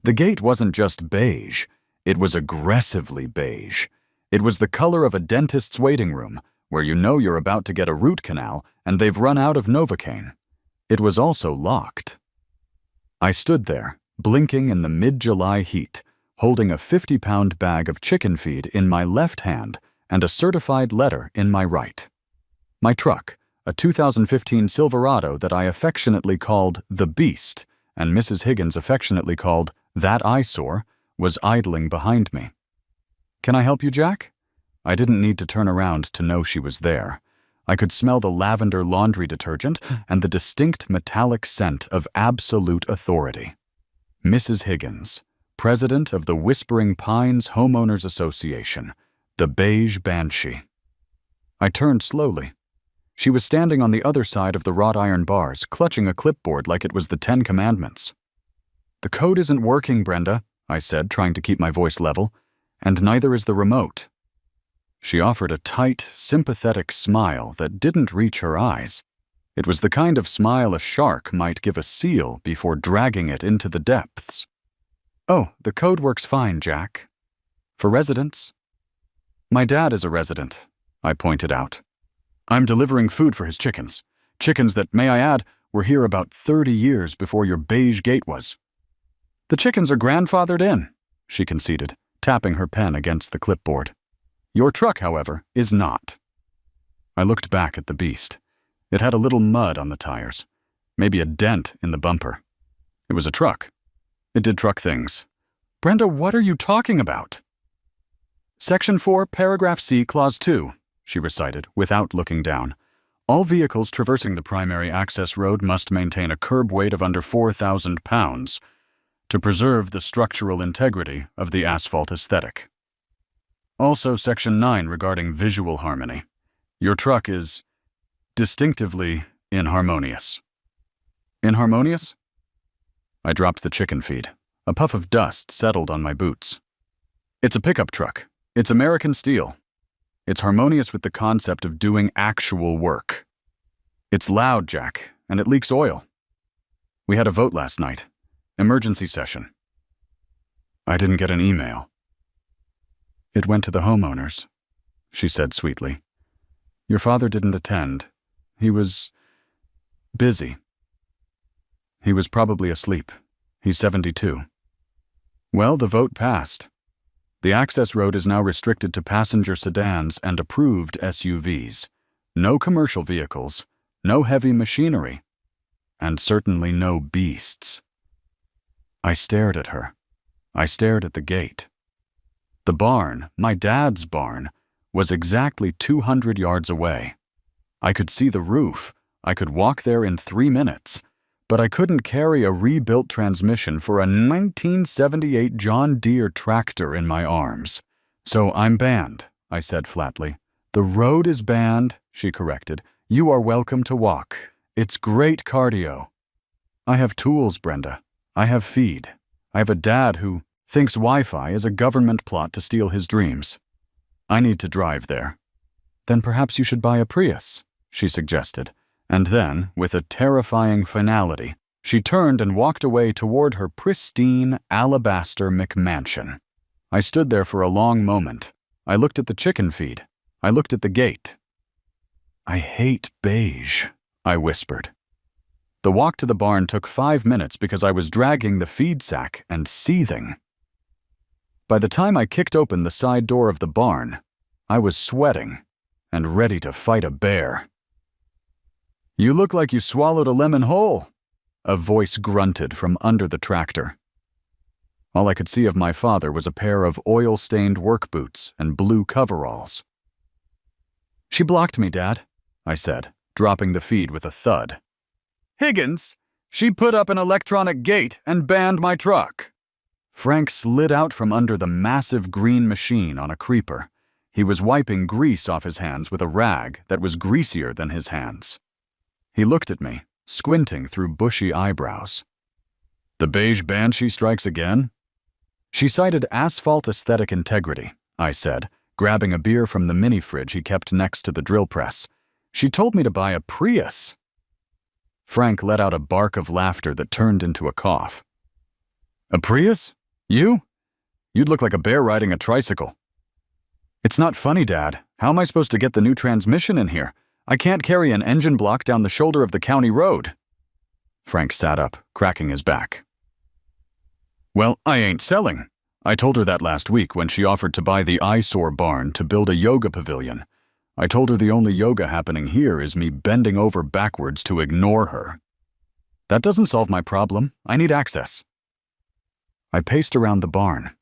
The gate wasn't just beige, it was aggressively beige. It was the color of a dentist's waiting room, where you know you're about to get a root canal and they've run out of Novocaine. It was also locked. I stood there, blinking in the mid-July heat, holding a 50-pound bag of chicken feed in my left hand and a certified letter in my right. My truck, a 2015 Silverado that I affectionately called the Beast, and Mrs. Higgins affectionately called that eyesore, was idling behind me. "Can I help you, Jack?" I didn't need to turn around to know she was there. I could smell the lavender laundry detergent and the distinct metallic scent of absolute authority. Mrs. Higgins, president of the Whispering Pines Homeowners Association, the Beige Banshee. I turned slowly. She was standing on the other side of the wrought iron bars, clutching a clipboard like it was the 10 Commandments. "The code isn't working, Brenda," I said, trying to keep my voice level, "and neither is the remote." She offered a tight, sympathetic smile that didn't reach her eyes. It was the kind of smile a shark might give a seal before dragging it into the depths. "Oh, the code works fine, Jack. For residents." "My dad is a resident," I pointed out. "I'm delivering food for his chickens. Chickens that, may I add, were here about 30 years before your beige gate was." "The chickens are grandfathered in," she conceded, tapping her pen against the clipboard. "Your truck, however, is not." I looked back at the Beast. It had a little mud on the tires, maybe a dent in the bumper. It was a truck. It did truck things. "Brenda, what are you talking about?" "Section 4, Paragraph C, Clause 2, she recited, without looking down. "All vehicles traversing the primary access road must maintain a curb weight of under 4,000 pounds to preserve the structural integrity of the asphalt aesthetic." Also, Section 9 regarding visual harmony. Your truck is distinctively inharmonious. Inharmonious? I dropped the chicken feed. A puff of dust settled on my boots. "It's a pickup truck. It's American steel. It's harmonious with the concept of doing actual work. It's loud, Jack, and it leaks oil. We had a vote last night. Emergency session." I didn't get an email. "It went to the homeowners," she said sweetly. "Your father didn't attend. He was busy. He was probably asleep. He's 72. Well, the vote passed. The access road is now restricted to passenger sedans and approved SUVs. No commercial vehicles, no heavy machinery, and certainly no beasts." I stared at her. I stared at the gate. The barn, my dad's barn, was exactly 200 yards away. I could see the roof. I could walk there in 3 minutes. But I couldn't carry a rebuilt transmission for a 1978 John Deere tractor in my arms. "So I'm banned," I said flatly. "The road is banned," she corrected. "You are welcome to walk. It's great cardio." I have tools, Brenda. I have feed. I have a dad who thinks Wi-Fi is a government plot to steal his dreams. I need to drive there. "Then perhaps you should buy a Prius," she suggested. And then, with a terrifying finality, she turned and walked away toward her pristine alabaster McMansion. I stood there for a long moment. I looked at the chicken feed. I looked at the gate. "I hate beige," I whispered. The walk to the barn took 5 minutes because I was dragging the feed sack and seething. By the time I kicked open the side door of the barn, I was sweating and ready to fight a bear. "You look like you swallowed a lemon whole," a voice grunted from under the tractor. All I could see of my father was a pair of oil-stained work boots and blue coveralls. "She blocked me, Dad," I said, dropping the feed with a thud. "Higgins, she put up an electronic gate and banned my truck." Frank slid out from under the massive green machine on a creeper. He was wiping grease off his hands with a rag that was greasier than his hands. He looked at me, squinting through bushy eyebrows. "The beige banshee strikes again?" "She cited asphalt aesthetic integrity," I said, grabbing a beer from the mini-fridge he kept next to the drill press. "She told me to buy a Prius." Frank let out a bark of laughter that turned into a cough. A Prius? You? You'd look like a bear riding a tricycle. It's not funny, Dad. How am I supposed to get the new transmission in here? I can't carry an engine block down the shoulder of the county road. Frank sat up, cracking his back. Well, I ain't selling. I told her that last week when she offered to buy the eyesore barn to build a yoga pavilion. I told her the only yoga happening here is me bending over backwards to ignore her. That doesn't solve my problem. I need access. I paced around the barn.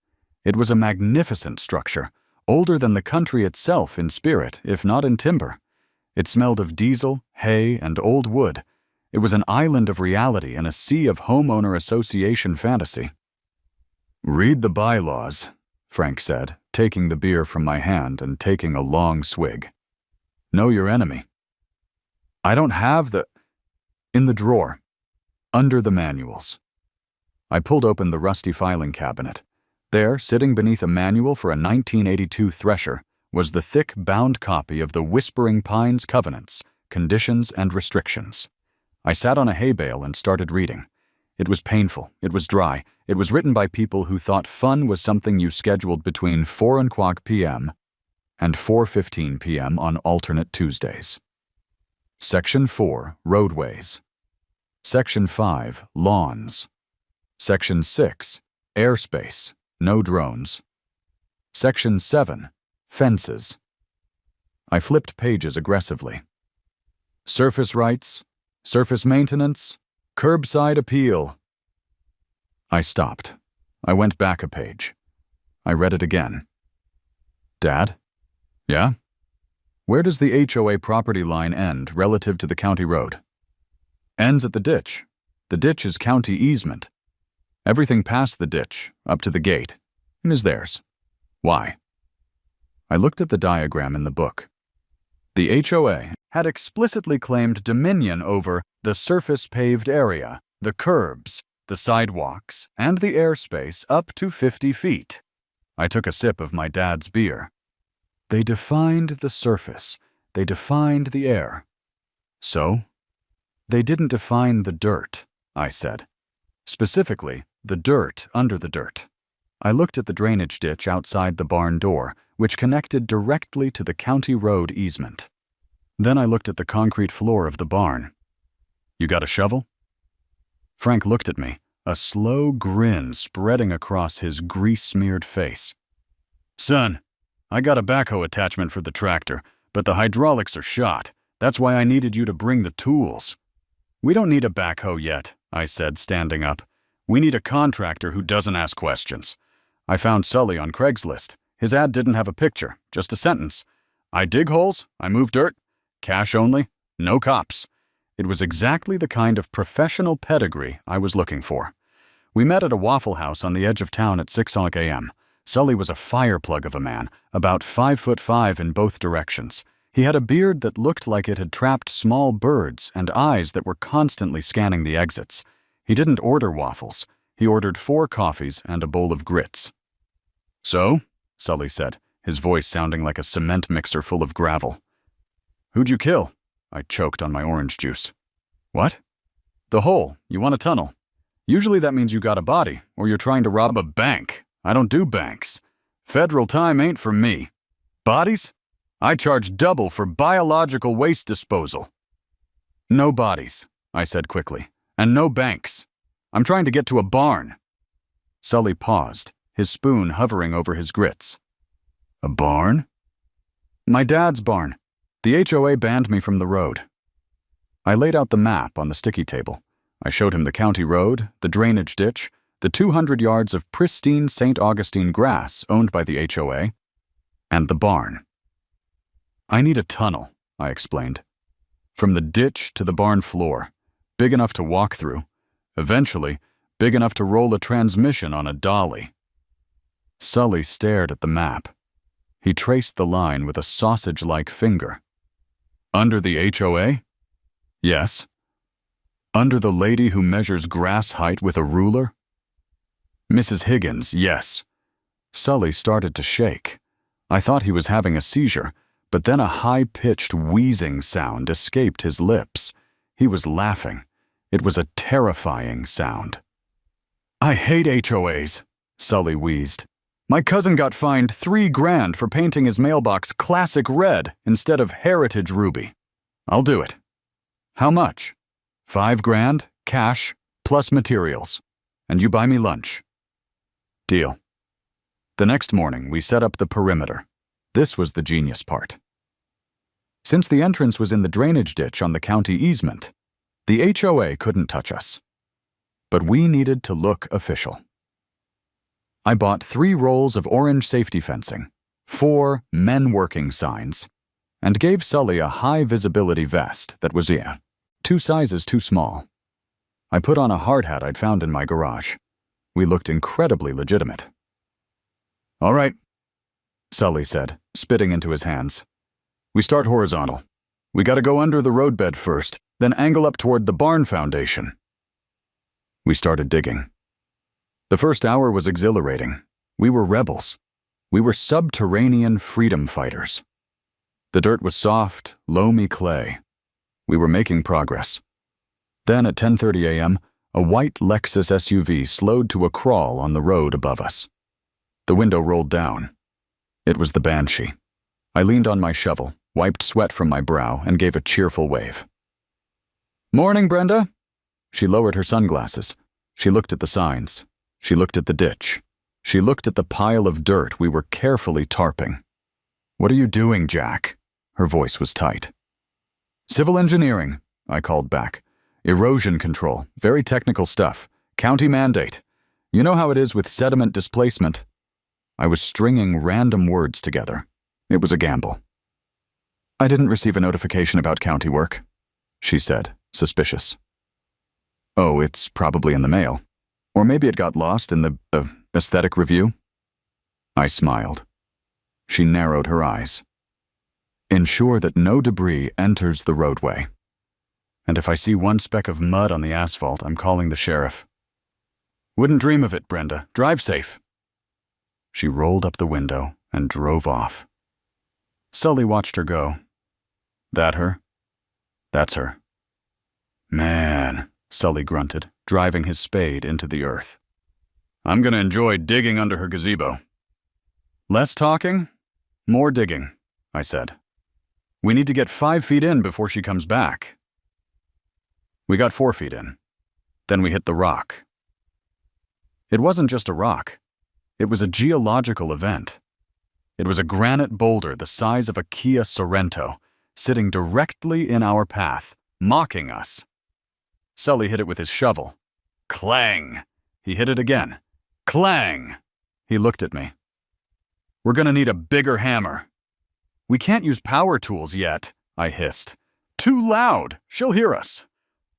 It was a magnificent structure, older than the country itself in spirit, if not in timber. It smelled of diesel, hay, and old wood. It was an island of reality in a sea of homeowner association fantasy. Read the bylaws, Frank said, taking the beer from my hand and taking a long swig. Know your enemy. I don't have the... In the drawer. Under the manuals. I pulled open the rusty filing cabinet. There, sitting beneath a manual for a 1982 thresher, was the thick, bound copy of the Whispering Pines Covenants, Conditions and Restrictions. I sat on a hay bale and started reading. It was painful. It was dry. It was written by people who thought fun was something you scheduled between 4:00 p.m. and 4:15 p.m. on alternate Tuesdays. Section 4, Roadways. Section 5, Lawns. Section 6, Airspace, no drones. Section 7, Fences. I flipped pages aggressively. Surface rights, surface maintenance, curbside appeal. I stopped. I went back a page. I read it again. Dad? Yeah? Where does the HOA property line end relative to the county road? Ends at the ditch. The ditch is county easement. Everything past the ditch, up to the gate, is theirs. Why? I looked at the diagram in the book. The HOA had explicitly claimed dominion over the surface paved area, the curbs, the sidewalks, and the airspace up to 50 feet. I took a sip of my dad's beer. They defined the surface. They defined the air. So? They didn't define the dirt, I said. Specifically, the dirt under the dirt. I looked at the drainage ditch outside the barn door, which connected directly to the county road easement. Then I looked at the concrete floor of the barn. You got a shovel? Frank looked at me, a slow grin spreading across his grease-smeared face. Son, I got a backhoe attachment for the tractor, but the hydraulics are shot. That's why I needed you to bring the tools. We don't need a backhoe yet, I said, standing up. We need a contractor who doesn't ask questions. I found Sully on Craigslist. His ad didn't have a picture, just a sentence. I dig holes, I move dirt, cash only, no cops. It was exactly the kind of professional pedigree I was looking for. We met at a Waffle House on the edge of town at 6 a.m. Sully was a fireplug of a man, about 5'5" in both directions. He had a beard that looked like it had trapped small birds and eyes that were constantly scanning the exits. He didn't order waffles. He ordered 4 coffees and a bowl of grits. So? Sully said, his voice sounding like a cement mixer full of gravel. Who'd you kill? I choked on my orange juice. What? The hole. You want a tunnel. Usually that means you got a body, or you're trying to rob a bank. I don't do banks. Federal time ain't for me. Bodies? I charge double for biological waste disposal. No bodies, I said quickly, and no banks. I'm trying to get to a barn. Sully paused, his spoon hovering over his grits. A barn? My dad's barn. The HOA banned me from the road. I laid out the map on the sticky table. I showed him the county road, the drainage ditch, the 200 yards of pristine St. Augustine grass owned by the HOA, and the barn. I need a tunnel, I explained. From the ditch to the barn floor, big enough to walk through. Eventually, big enough to roll a transmission on a dolly. Sully stared at the map. He traced the line with a sausage-like finger. Under the HOA? Yes. Under the lady who measures grass height with a ruler? Mrs. Higgins, yes. Sully started to shake. I thought he was having a seizure, but then a high-pitched wheezing sound escaped his lips. He was laughing. It was a terrifying sound. I hate HOAs, Sully wheezed. My cousin got fined $3,000 for painting his mailbox classic red instead of heritage ruby. I'll do it. How much? $5,000, cash, plus materials. And you buy me lunch. Deal. The next morning, we set up the perimeter. This was the genius part. Since the entrance was in the drainage ditch on the county easement, the HOA couldn't touch us. But we needed to look official. I bought 3 rolls of orange safety fencing, 4 men working signs, and gave Sully a high-visibility vest that was, 2 sizes too small. I put on a hard hat I'd found in my garage. We looked incredibly legitimate. All right, Sully said, spitting into his hands. We start horizontal. We gotta go under the roadbed first, then angle up toward the barn foundation. We started digging. The first hour was exhilarating. We were rebels. We were subterranean freedom fighters. The dirt was soft, loamy clay. We were making progress. Then at 10:30 a.m., a white Lexus SUV slowed to a crawl on the road above us. The window rolled down. It was the Banshee. I leaned on my shovel, wiped sweat from my brow, and gave a cheerful wave. Morning, Brenda. She lowered her sunglasses. She looked at the signs. She looked at the ditch. She looked at the pile of dirt we were carefully tarping. What are you doing, Jack? Her voice was tight. Civil engineering, I called back. Erosion control, very technical stuff. County mandate. You know how it is with sediment displacement. I was stringing random words together. It was a gamble. I didn't receive a notification about county work, she said, suspicious. Oh, it's probably in the mail. Or maybe it got lost in the aesthetic review. I smiled. She narrowed her eyes. Ensure that no debris enters the roadway. And if I see one speck of mud on the asphalt, I'm calling the sheriff. Wouldn't dream of it, Brenda. Drive safe. She rolled up the window and drove off. Sully watched her go. That her? That's her. Man, Sully grunted, driving his spade into the earth. I'm gonna enjoy digging under her gazebo. Less talking, more digging, I said. We need to get 5 feet in before she comes back. We got 4 feet in. Then we hit the rock. It wasn't just a rock. It was a geological event. It was a granite boulder the size of a Kia Sorento, sitting directly in our path, mocking us. Sully hit it with his shovel. Clang! He hit it again. Clang! He looked at me. We're gonna need a bigger hammer. We can't use power tools yet, I hissed. Too loud! She'll hear us.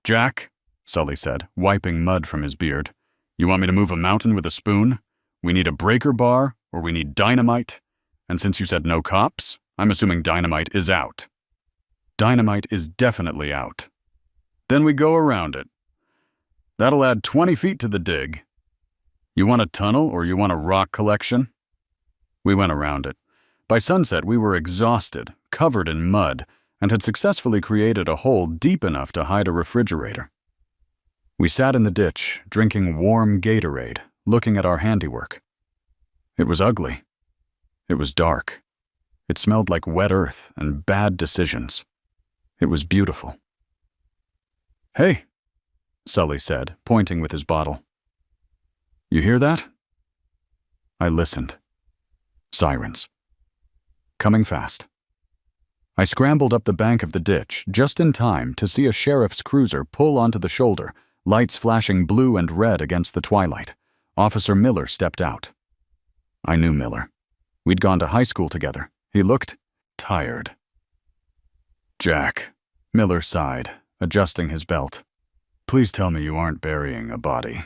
Jack, Sully said, wiping mud from his beard, you want me to move a mountain with a spoon? We need a breaker bar, or we need dynamite. And since you said no cops, I'm assuming dynamite is out. Dynamite is definitely out. Then we go around it. That'll add 20 feet to the dig. You want a tunnel or you want a rock collection? We went around it. By sunset, we were exhausted, covered in mud, and had successfully created a hole deep enough to hide a refrigerator. We sat in the ditch, drinking warm Gatorade, looking at our handiwork. It was ugly. It was dark. It smelled like wet earth and bad decisions. It was beautiful. Hey, Sully said, pointing with his bottle. You hear that? I listened. Sirens. Coming fast. I scrambled up the bank of the ditch just in time to see a sheriff's cruiser pull onto the shoulder, lights flashing blue and red against the twilight. Officer Miller stepped out. I knew Miller. We'd gone to high school together. He looked tired. Jack, Miller sighed, adjusting his belt. Please tell me you aren't burying a body.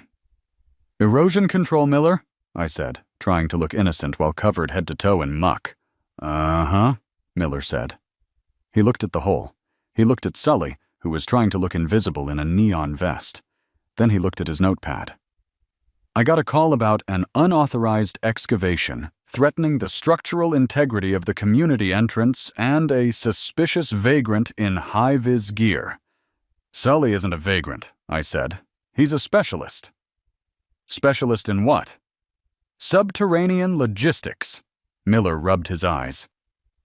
Erosion control, Miller, I said, trying to look innocent while covered head to toe in muck. Uh-huh, Miller said. He looked at the hole. He looked at Sully, who was trying to look invisible in a neon vest. Then he looked at his notepad. I got a call about an unauthorized excavation threatening the structural integrity of the community entrance and a suspicious vagrant in high-vis gear. Sully isn't a vagrant, I said. He's a specialist. Specialist in what? Subterranean logistics. Miller rubbed his eyes.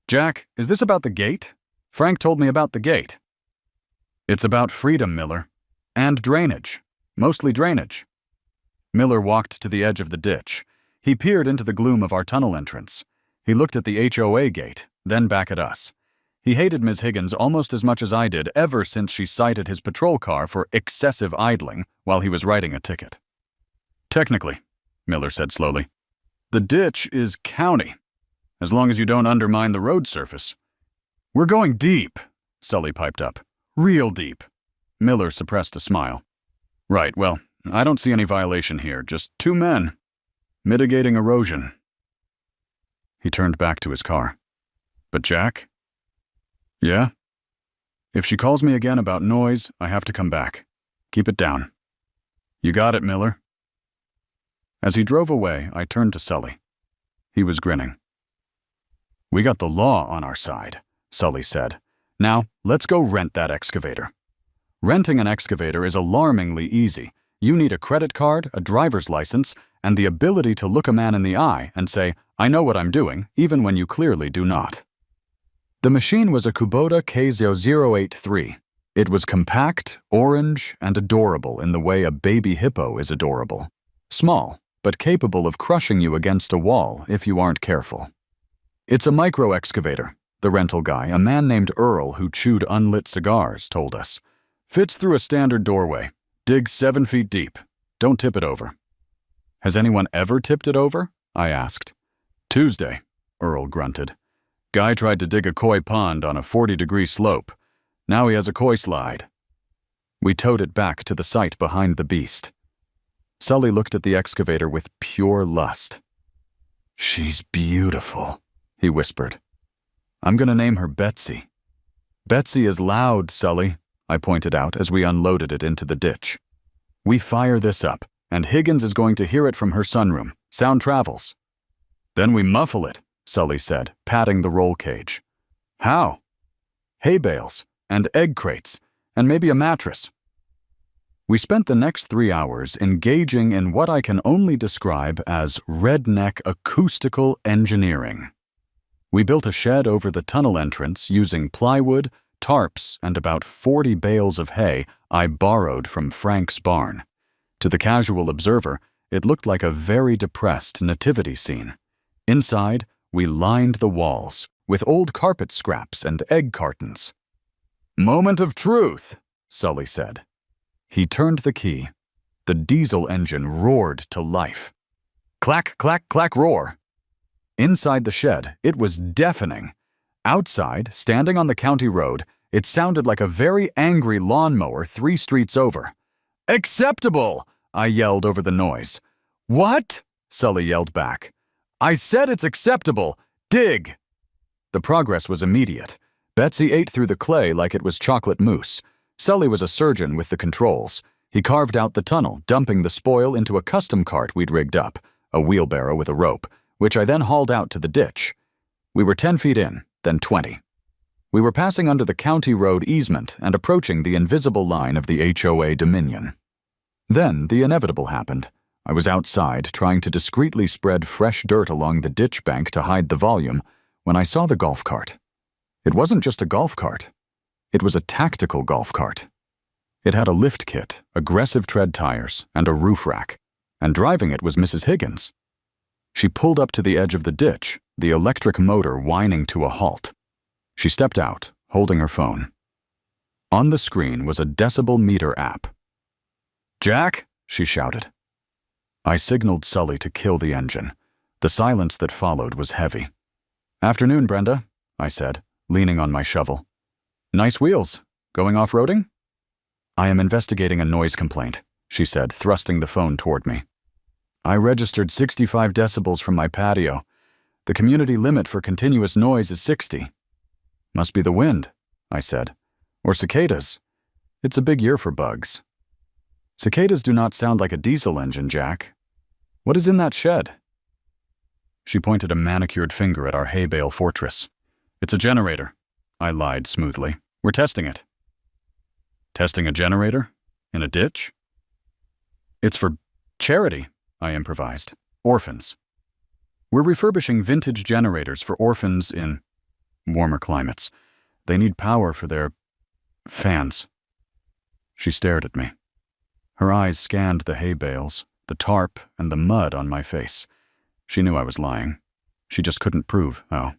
Jack, is this about the gate? Frank told me about the gate. It's about freedom, Miller. And drainage. Mostly drainage. Miller walked to the edge of the ditch. He peered into the gloom of our tunnel entrance. He looked at the HOA gate, then back at us. He hated Ms. Higgins almost as much as I did ever since she cited his patrol car for excessive idling while he was writing a ticket. Technically, Miller said slowly, the ditch is county, as long as you don't undermine the road surface. We're going deep, Sully piped up. Real deep. Miller suppressed a smile. Right, well, I don't see any violation here, just 2 men. Mitigating erosion. He turned back to his car. But Jack? Yeah? If she calls me again about noise, I have to come back. Keep it down. You got it, Miller. As he drove away, I turned to Sully. He was grinning. We got the law on our side, Sully said. Now, let's go rent that excavator. Renting an excavator is alarmingly easy. You need a credit card, a driver's license, and the ability to look a man in the eye and say, I know what I'm doing, even when you clearly do not. The machine was a Kubota K0083. It was compact, orange, and adorable in the way a baby hippo is adorable. Small, but capable of crushing you against a wall if you aren't careful. It's a micro-excavator, the rental guy, a man named Earl who chewed unlit cigars, told us. Fits through a standard doorway. Digs 7 feet deep. Don't tip it over. Has anyone ever tipped it over? I asked. Tuesday, Earl grunted. Guy tried to dig a koi pond on a 40-degree slope. Now he has a koi slide. We towed it back to the site behind the beast. Sully looked at the excavator with pure lust. She's beautiful, he whispered. I'm going to name her Betsy. Betsy is loud, Sully, I pointed out as we unloaded it into the ditch. We fire this up, and Higgins is going to hear it from her sunroom. Sound travels. Then we muffle it, Sully said, patting the roll cage. How? Hay bales, and egg crates, and maybe a mattress. We spent the next 3 hours engaging in what I can only describe as redneck acoustical engineering. We built a shed over the tunnel entrance using plywood, tarps, and about 40 bales of hay I borrowed from Frank's barn. To the casual observer, it looked like a very depressed nativity scene. Inside, we lined the walls with old carpet scraps and egg cartons. Moment of truth, Sully said. He turned the key. The diesel engine roared to life. Clack, clack, clack, roar. Inside the shed, it was deafening. Outside, standing on the county road, it sounded like a very angry lawnmower 3 streets over. Acceptable! I yelled over the noise. What? Sully yelled back. I said it's acceptable. Dig! The progress was immediate. Betsy ate through the clay like it was chocolate mousse. Sully was a surgeon with the controls. He carved out the tunnel, dumping the spoil into a custom cart we'd rigged up, a wheelbarrow with a rope, which I then hauled out to the ditch. We were 10 feet in, then 20. We were passing under the county road easement and approaching the invisible line of the HOA dominion. Then the inevitable happened. I was outside trying to discreetly spread fresh dirt along the ditch bank to hide the volume when I saw the golf cart. It wasn't just a golf cart. It was a tactical golf cart. It had a lift kit, aggressive tread tires, and a roof rack, and driving it was Mrs. Higgins. She pulled up to the edge of the ditch, the electric motor whining to a halt. She stepped out, holding her phone. On the screen was a decibel meter app. Jack, she shouted. I signaled Sully to kill the engine. The silence that followed was heavy. Afternoon, Brenda, I said, leaning on my shovel. Nice wheels. Going off-roading? I am investigating a noise complaint, she said, thrusting the phone toward me. I registered 65 decibels from my patio. The community limit for continuous noise is 60. Must be the wind, I said. Or cicadas. It's a big year for bugs. Cicadas do not sound like a diesel engine, Jack. What is in that shed? She pointed a manicured finger at our hay bale fortress. It's a generator, I lied smoothly. We're testing it. Testing a generator? In a ditch? It's for charity, I improvised. Orphans. We're refurbishing vintage generators for orphans in warmer climates. They need power for their fans. She stared at me. Her eyes scanned the hay bales, the tarp, and the mud on my face. She knew I was lying. She just couldn't prove how.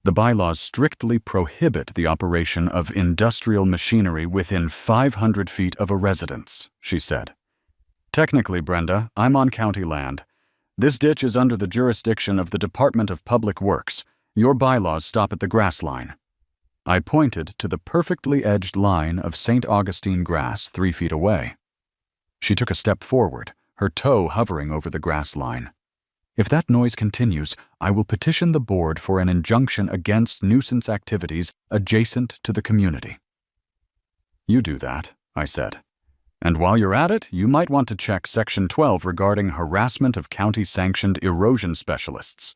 The bylaws strictly prohibit the operation of industrial machinery within 500 feet of a residence, she said. Technically, Brenda, I'm on county land. This ditch is under the jurisdiction of the Department of Public Works. Your bylaws stop at the grass line. I pointed to the perfectly edged line of St. Augustine grass 3 feet away. She took a step forward, her toe hovering over the grass line. If that noise continues, I will petition the board for an injunction against nuisance activities adjacent to the community. You do that, I said. And while you're at it, you might want to check Section 12 regarding harassment of county-sanctioned erosion specialists.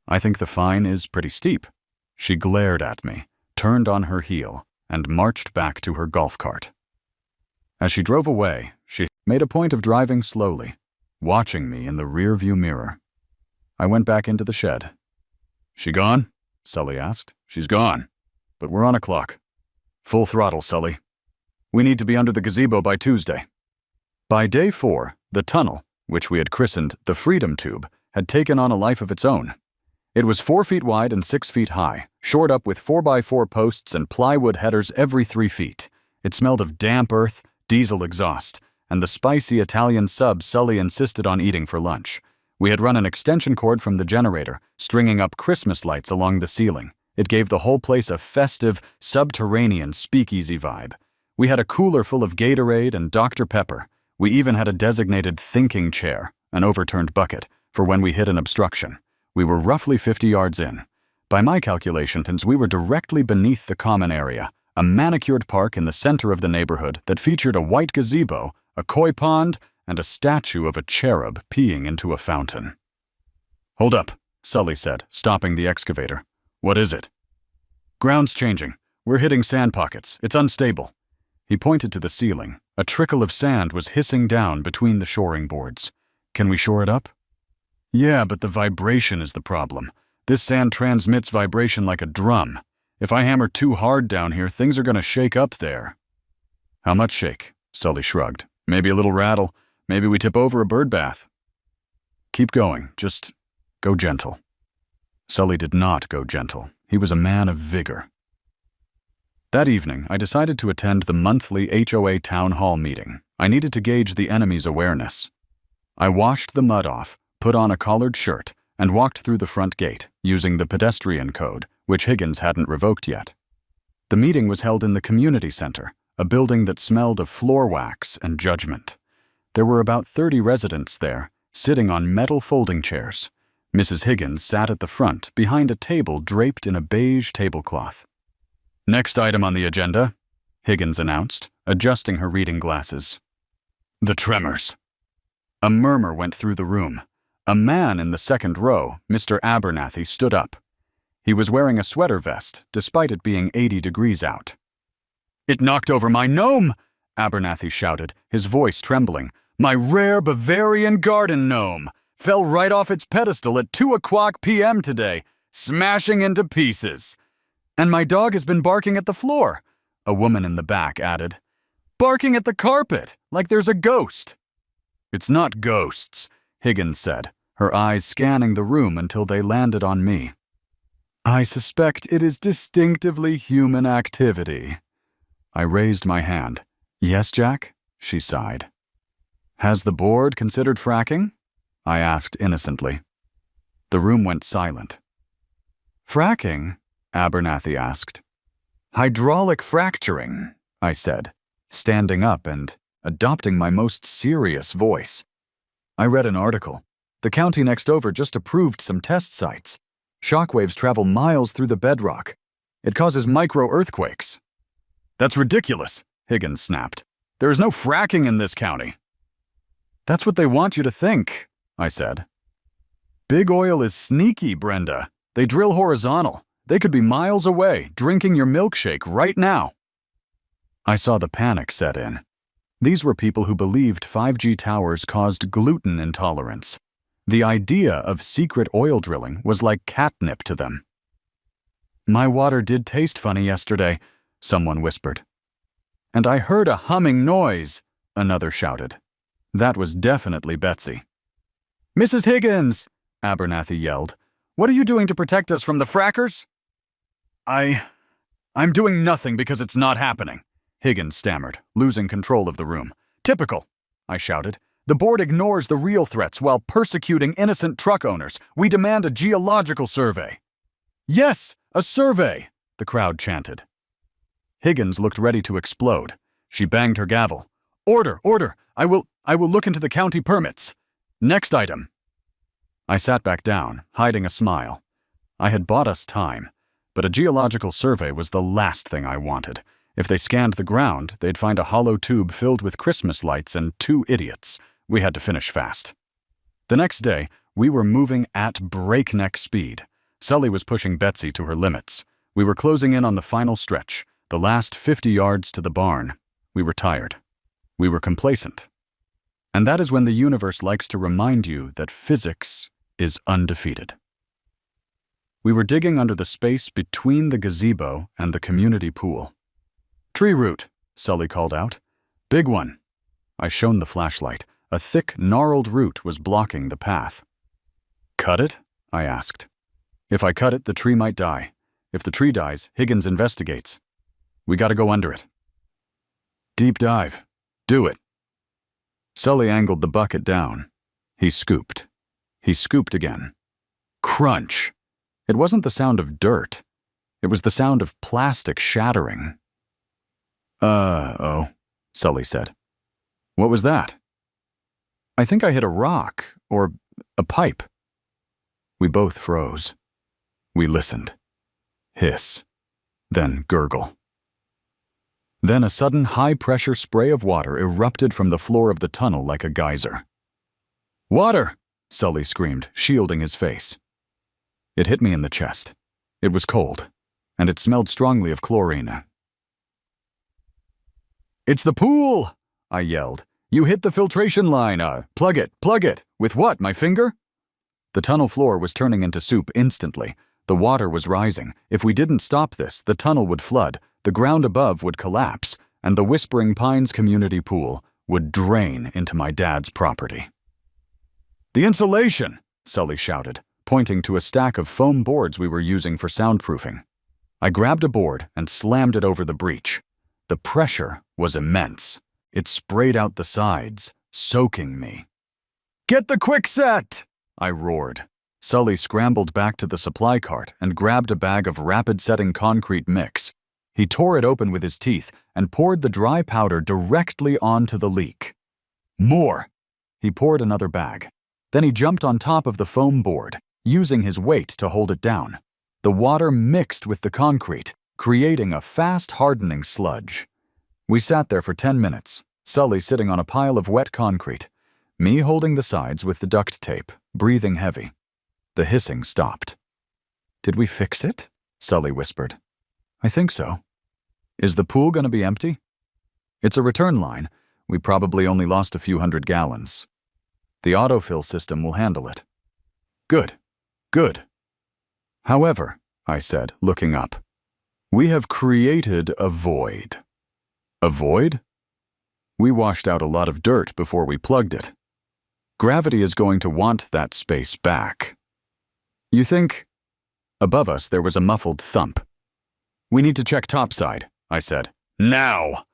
I think the fine is pretty steep. She glared at me, turned on her heel, and marched back to her golf cart. As she drove away, she made a point of driving slowly, watching me in the rearview mirror. I went back into the shed. She gone? Sully asked. She's gone. But we're on a clock. Full throttle, Sully. We need to be under the gazebo by Tuesday. By day 4, the tunnel, which we had christened the Freedom Tube, had taken on a life of its own. It was 4 feet wide and 6 feet high, shored up with 4x4 posts and plywood headers every 3 feet. It smelled of damp earth, diesel exhaust, and the spicy Italian sub Sully insisted on eating for lunch. We had run an extension cord from the generator, stringing up Christmas lights along the ceiling. It gave the whole place a festive, subterranean speakeasy vibe. We had a cooler full of Gatorade and Dr. Pepper. We even had a designated thinking chair, an overturned bucket, for when we hit an obstruction. We were roughly 50 yards in. By my calculations, we were directly beneath the common area, a manicured park in the center of the neighborhood that featured a white gazebo, a koi pond, and a statue of a cherub peeing into a fountain. Hold up, Sully said, stopping the excavator. What is it? Ground's changing. We're hitting sand pockets. It's unstable. He pointed to the ceiling. A trickle of sand was hissing down between the shoring boards. Can we shore it up? Yeah, but the vibration is the problem. This sand transmits vibration like a drum. If I hammer too hard down here, things are going to shake up there. How much shake? Sully shrugged. Maybe a little rattle. Maybe we tip over a bird bath. Keep going. Just go gentle. Sully did not go gentle. He was a man of vigor. That evening, I decided to attend the monthly HOA town hall meeting. I needed to gauge the enemy's awareness. I washed the mud off, put on a collared shirt, and walked through the front gate, using the pedestrian code, which Higgins hadn't revoked yet. The meeting was held in the community center, a building that smelled of floor wax and judgment. There were about 30 residents there, sitting on metal folding chairs. Mrs. Higgins sat at the front, behind a table draped in a beige tablecloth. Next item on the agenda, Higgins announced, adjusting her reading glasses. The tremors. A murmur went through the room. A man in the second row, Mr. Abernathy, stood up. He was wearing a sweater vest, despite it being 80 degrees out. It knocked over my gnome, Abernathy shouted, his voice trembling. My rare Bavarian garden gnome fell right off its pedestal at 2:00 p.m. today, smashing into pieces. And my dog has been barking at the floor, a woman in the back added. Barking at the carpet, like there's a ghost. It's not ghosts, Higgins said, her eyes scanning the room until they landed on me. I suspect it is distinctively human activity. I raised my hand. Yes, Jack? She sighed. Has the board considered fracking? I asked innocently. The room went silent. Fracking? Abernathy asked. Hydraulic fracturing, I said, standing up and adopting my most serious voice. I read an article. The county next over just approved some test sites. Shockwaves travel miles through the bedrock. It causes micro-earthquakes. That's ridiculous, Higgins snapped. There is no fracking in this county. That's what they want you to think, I said. Big oil is sneaky, Brenda. They drill horizontal. They could be miles away, drinking your milkshake right now. I saw the panic set in. These were people who believed 5G towers caused gluten intolerance. The idea of secret oil drilling was like catnip to them. "My water did taste funny yesterday," someone whispered. "And I heard a humming noise," another shouted. That was definitely Betsy. "Mrs. Higgins," Abernathy yelled, "what are you doing to protect us from the frackers?" I'm doing nothing because it's not happening," Higgins stammered, losing control of the room. "Typical," I shouted. "The board ignores the real threats while persecuting innocent truck owners. We demand a geological survey." "Yes, a survey," the crowd chanted. Higgins looked ready to explode. She banged her gavel. "Order, order! I will look into the county permits. Next item." I sat back down, hiding a smile. I had bought us time, but a geological survey was the last thing I wanted. If they scanned the ground, they'd find a hollow tube filled with Christmas lights and 2 idiots. We had to finish fast. The next day, we were moving at breakneck speed. Sully was pushing Betsy to her limits. We were closing in on the final stretch, the last 50 yards to the barn. We were tired. We were complacent. And that is when the universe likes to remind you that physics is undefeated. We were digging under the space between the gazebo and the community pool. "Tree root," Sully called out. "Big one." I shone the flashlight. A thick, gnarled root was blocking the path. "Cut it?" I asked. "If I cut it, the tree might die. If the tree dies, Higgins investigates. We gotta go under it." "Deep dive. Do it." Sully angled the bucket down. He scooped. He scooped again. Crunch! It wasn't the sound of dirt. It was the sound of plastic shattering. "Oh," Sully said. "What was that?" "I think I hit a rock, or a pipe." We both froze. We listened. Hiss. Then gurgle. Then a sudden high-pressure spray of water erupted from the floor of the tunnel like a geyser. "Water!" Sully screamed, shielding his face. It hit me in the chest. It was cold, and it smelled strongly of chlorine. "It's the pool!" I yelled. "You hit the filtration line. Plug it, plug it. With what, my finger?" The tunnel floor was turning into soup instantly. The water was rising. If we didn't stop this, the tunnel would flood, the ground above would collapse, and the Whispering Pines community pool would drain into my dad's property. "The insulation!" Sully shouted, pointing to a stack of foam boards we were using for soundproofing. I grabbed a board and slammed it over the breach. The pressure was immense. It sprayed out the sides, soaking me. "Get the quickset!" I roared. Sully scrambled back to the supply cart and grabbed a bag of rapid-setting concrete mix. He tore it open with his teeth and poured the dry powder directly onto the leak. "More!" He poured another bag. Then he jumped on top of the foam board, using his weight to hold it down. The water mixed with the concrete, creating a fast-hardening sludge. We sat there for 10 minutes, Sully sitting on a pile of wet concrete, me holding the sides with the duct tape, breathing heavy. The hissing stopped. "Did we fix it?" Sully whispered. "I think so." "Is the pool going to be empty?" "It's a return line. We probably only lost a few hundred gallons. The autofill system will handle it." "Good. Good." "However," I said, looking up, "we have created a void." "A void?" "We washed out a lot of dirt before we plugged it. Gravity is going to want that space back." "You think?" Above us there was a muffled thump. "We need to check topside," I said. "Now!"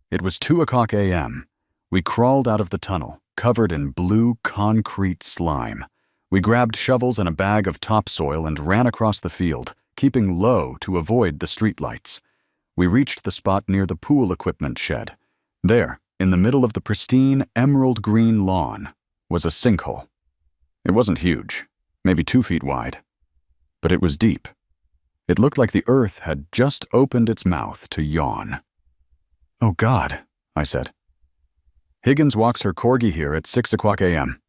It was 2:00 a.m. We crawled out of the tunnel, covered in blue concrete slime. We grabbed shovels and a bag of topsoil and ran across the field, keeping low to avoid the streetlights. We reached the spot near the pool equipment shed. There, in the middle of the pristine emerald green lawn, was a sinkhole. It wasn't huge, maybe 2 feet wide, but it was deep. It looked like the earth had just opened its mouth to yawn. "Oh God," I said. "Higgins walks her corgi here at 6:00 a.m.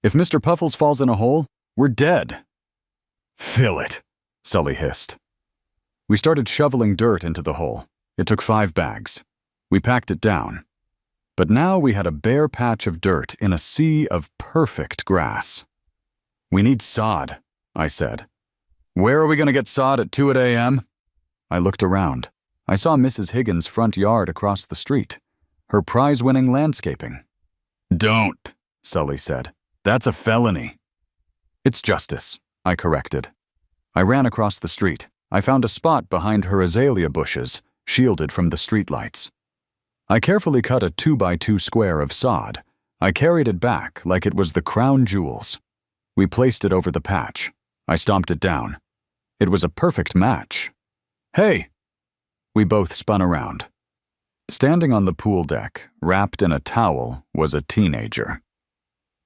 If Mr. Puffles falls in a hole, we're dead." "Fill it," Sully hissed. We started shoveling dirt into the hole. It took 5 bags. We packed it down. But now we had a bare patch of dirt in a sea of perfect grass. "We need sod," I said. "Where are we going to get sod at 2 a.m.? I looked around. I saw Mrs. Higgins' front yard across the street. Her prize-winning landscaping. "Don't," Sully said. "That's a felony." "It's justice," I corrected. I ran across the street. I found a spot behind her azalea bushes, shielded from the streetlights. I carefully cut a 2x2 square of sod. I carried it back like it was the crown jewels. We placed it over the patch. I stomped it down. It was a perfect match. "Hey!" We both spun around. Standing on the pool deck, wrapped in a towel, was a teenager.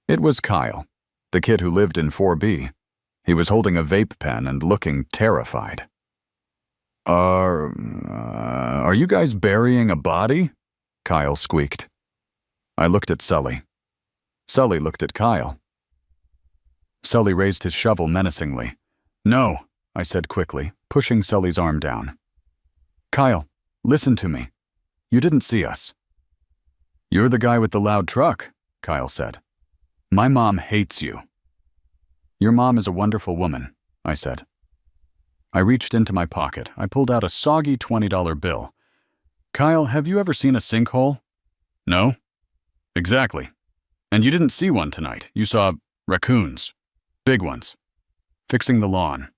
It was Kyle, the kid who lived in 4B. He was holding a vape pen and looking terrified. Are you guys burying a body?" Kyle squeaked. I looked at Sully. Sully looked at Kyle. Sully raised his shovel menacingly. "No," I said quickly, pushing Sully's arm down. "Kyle, listen to me. You didn't see us." "You're the guy with the loud truck," Kyle said. "My mom hates you." "Your mom is a wonderful woman," I said. I reached into my pocket. I pulled out a soggy $20 bill. "Kyle, have you ever seen a sinkhole?" "No." "Exactly. And you didn't see one tonight. You saw raccoons. Big ones. Fixing the lawn."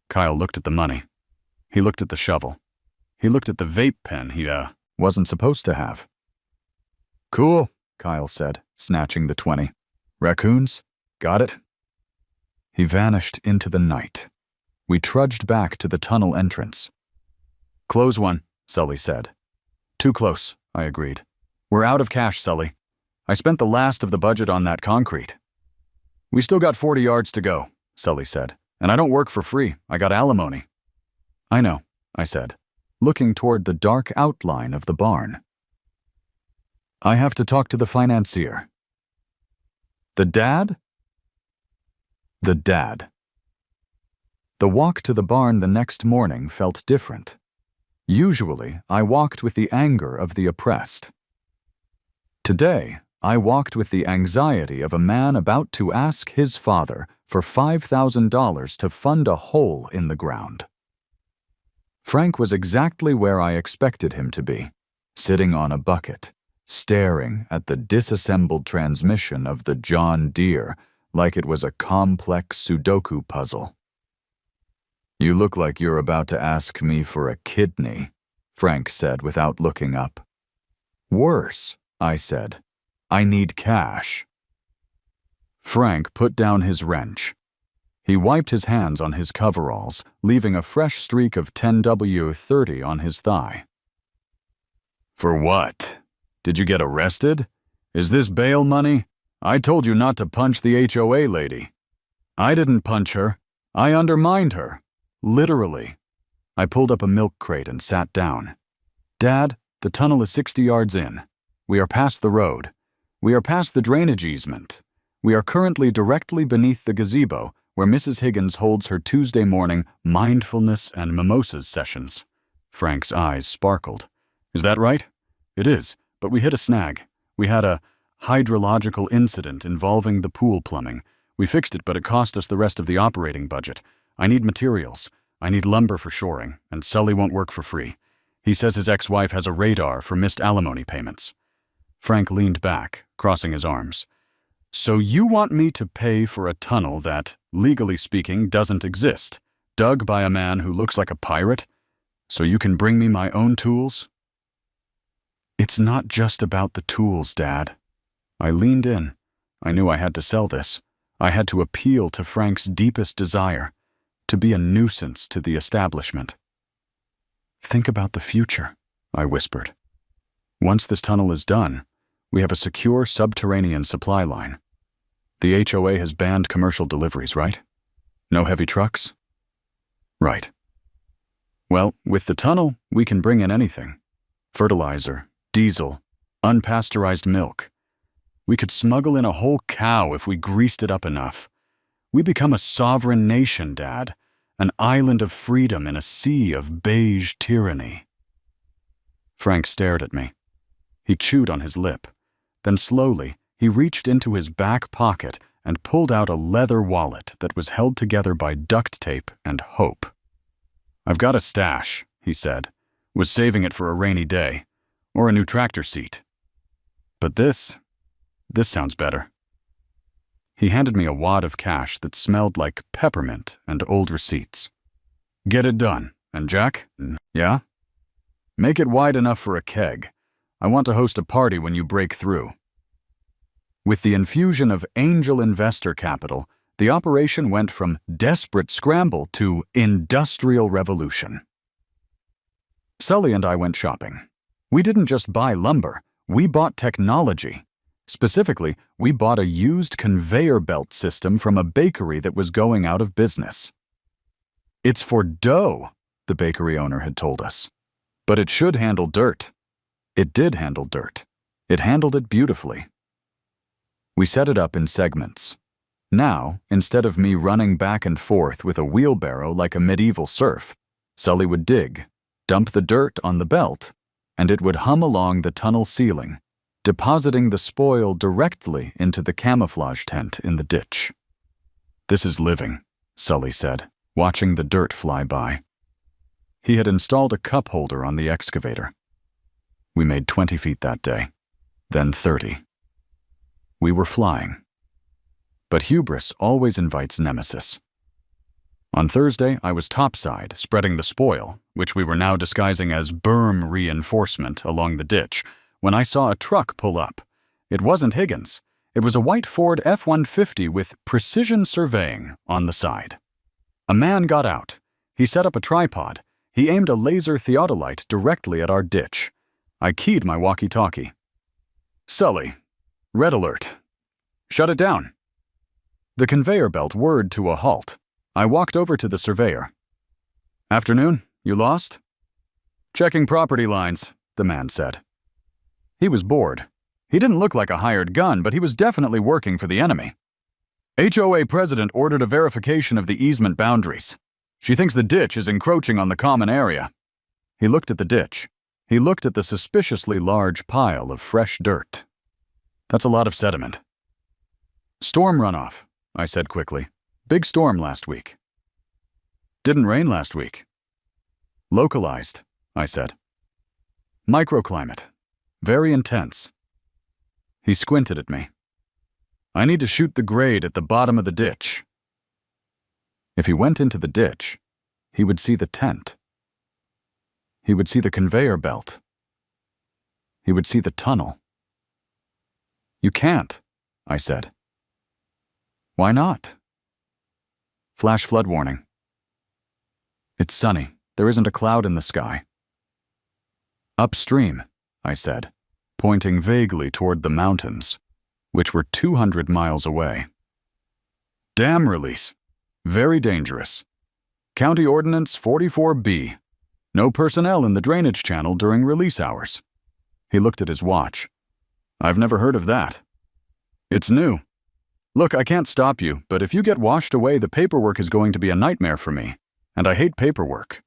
Kyle looked at the money. He looked at the shovel. He looked at the vape pen he, wasn't supposed to have. "Cool," Kyle said, snatching the 20. "Raccoons? Got it." He vanished into the night. We trudged back to the tunnel entrance. "Close one," Sully said. "Too close," I agreed. "We're out of cash, Sully. I spent the last of the budget on that concrete." "We still got 40 yards to go," Sully said. "And I don't work for free. I got alimony." "I know," I said, looking toward the dark outline of the barn. "I have to talk to the financier." "The dad?" The dad. The walk to the barn the next morning felt different. Usually, I walked with the anger of the oppressed. Today, I walked with the anxiety of a man about to ask his father for $5,000 to fund a hole in the ground. Frank was exactly where I expected him to be, sitting on a bucket, staring at the disassembled transmission of the John Deere like it was a complex Sudoku puzzle. "You look like you're about to ask me for a kidney," Frank said without looking up. "Worse," I said. "I need cash." Frank put down his wrench. He wiped his hands on his coveralls, leaving a fresh streak of 10W30 on his thigh. "For what? Did you get arrested? Is this bail money? I told you not to punch the HOA lady." "I didn't punch her. I undermined her. Literally." I pulled up a milk crate and sat down. "Dad, the tunnel is 60 yards in. We are past the road. We are past the drainage easement. We are currently directly beneath the gazebo where Mrs. Higgins holds her Tuesday morning mindfulness and mimosas sessions." Frank's eyes sparkled. "Is that right?" "It is, but we hit a snag. We had a hydrological incident involving the pool plumbing. We fixed it, but it cost us the rest of the operating budget. I need materials. I need lumber for shoring, and Sully won't work for free. He says his ex-wife has a radar for missed alimony payments." Frank leaned back, crossing his arms. "So you want me to pay for a tunnel that, legally speaking, doesn't exist, dug by a man who looks like a pirate, so you can bring me my own tools?" "It's not just about the tools, Dad." I leaned in. I knew I had to sell this. I had to appeal to Frank's deepest desire, to be a nuisance to the establishment. "Think about the future," I whispered. "Once this tunnel is done, we have a secure subterranean supply line. The HOA has banned commercial deliveries, right? No heavy trucks?" "Right." "Well, with the tunnel, we can bring in anything. Fertilizer, diesel, unpasteurized milk. We could smuggle in a whole cow if we greased it up enough. We become a sovereign nation, Dad, an island of freedom in a sea of beige tyranny." Frank stared at me. He chewed on his lip. Then slowly, he reached into his back pocket and pulled out a leather wallet that was held together by duct tape and hope. "I've got a stash," he said. "Was saving it for a rainy day. Or a new tractor seat. But this sounds better." He handed me a wad of cash that smelled like peppermint and old receipts. "Get it done. And Jack? Yeah? Make it wide enough for a keg. I want to host a party when you break through." With the infusion of angel investor capital, the operation went from desperate scramble to industrial revolution. Sully and I went shopping. We didn't just buy lumber, we bought technology. Specifically, we bought a used conveyor belt system from a bakery that was going out of business. "It's for dough," the bakery owner had told us. "But it should handle dirt." It did handle dirt. It handled it beautifully. We set it up in segments. Now, instead of me running back and forth with a wheelbarrow like a medieval serf, Sully would dig, dump the dirt on the belt, and it would hum along the tunnel ceiling, depositing the spoil directly into the camouflage tent in the ditch. "This is living," Sully said, watching the dirt fly by. He had installed a cup holder on the excavator. We made 20 feet that day, then 30. We were flying. But hubris always invites nemesis. On Thursday, I was topside, spreading the spoil, which we were now disguising as berm reinforcement along the ditch, when I saw a truck pull up. It wasn't Higgins. It was a white Ford F-150 with precision surveying on the side. A man got out. He set up a tripod. He aimed a laser theodolite directly at our ditch. I keyed my walkie-talkie. "Sully, red alert. Shut it down." The conveyor belt whirred to a halt. I walked over to the surveyor. "Afternoon, you lost?" "Checking property lines," the man said. He was bored. He didn't look like a hired gun, but he was definitely working for the enemy. "HOA president ordered a verification of the easement boundaries. She thinks the ditch is encroaching on the common area." He looked at the ditch. He looked at the suspiciously large pile of fresh dirt. "That's a lot of sediment." "Storm runoff," I said quickly. "Big storm last week." "Didn't rain last week." "Localized," I said. "Microclimate. Very intense." He squinted at me. "I need to shoot the grade at the bottom of the ditch." If he went into the ditch, he would see the tent. He would see the conveyor belt. He would see the tunnel. "You can't," I said. "Why not?" "Flash flood warning." "It's sunny. There isn't a cloud in the sky." "Upstream," I said, pointing vaguely toward the mountains, which were 200 miles away. "Dam release. Very dangerous. County Ordinance 44B. No personnel in the drainage channel during release hours." He looked at his watch. "I've never heard of that." "It's new. Look, I can't stop you, but if you get washed away, the paperwork is going to be a nightmare for me, and I hate paperwork."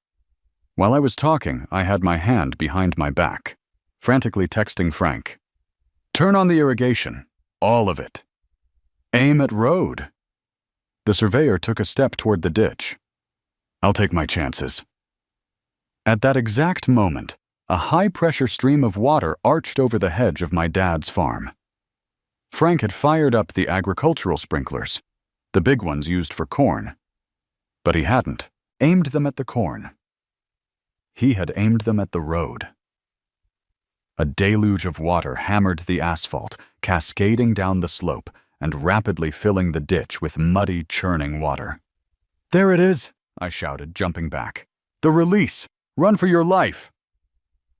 While I was talking, I had my hand behind my back, frantically texting Frank. "Turn on the irrigation. All of it. Aim at road." The surveyor took a step toward the ditch. "I'll take my chances." At that exact moment, a high-pressure stream of water arched over the hedge of my dad's farm. Frank had fired up the agricultural sprinklers, the big ones used for corn. But he hadn't aimed them at the corn. He had aimed them at the road. A deluge of water hammered the asphalt, cascading down the slope and rapidly filling the ditch with muddy, churning water. "There it is," I shouted, jumping back. "The release! Run for your life!"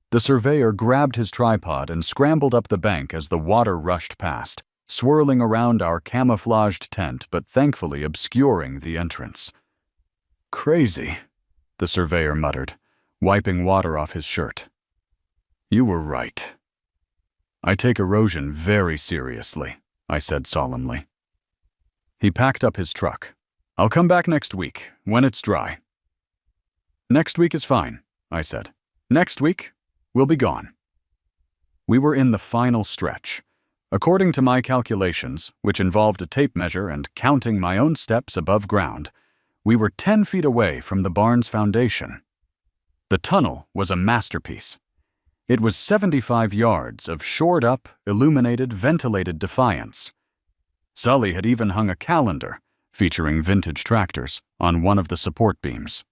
The surveyor grabbed his tripod and scrambled up the bank as the water rushed past, swirling around our camouflaged tent but thankfully obscuring the entrance. "Crazy," the surveyor muttered, wiping water off his shirt. "You were right." "I take erosion very seriously," I said solemnly. He packed up his truck. "I'll come back next week, when it's dry." "Next week is fine," I said. "Next week, we'll be gone." We were in the final stretch. According to my calculations, which involved a tape measure and counting my own steps above ground, we were 10 feet away from the barn's foundation. The tunnel was a masterpiece. It was 75 yards of shored-up, illuminated, ventilated defiance. Sully had even hung a calendar, featuring vintage tractors, on one of the support beams.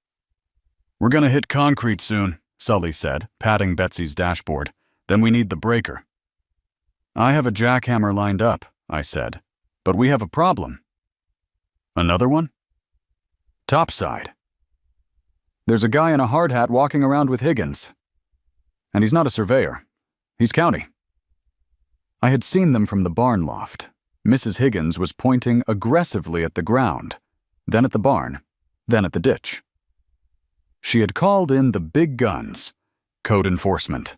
"We're gonna hit concrete soon," Sully said, patting Betsy's dashboard. "Then we need the breaker." "I have a jackhammer lined up," I said, "but we have a problem." "Another one?" "Topside. There's a guy in a hard hat walking around with Higgins. And he's not a surveyor. He's county." I had seen them from the barn loft. Mrs. Higgins was pointing aggressively at the ground, then at the barn, then at the ditch. She had called in the big guns, code enforcement.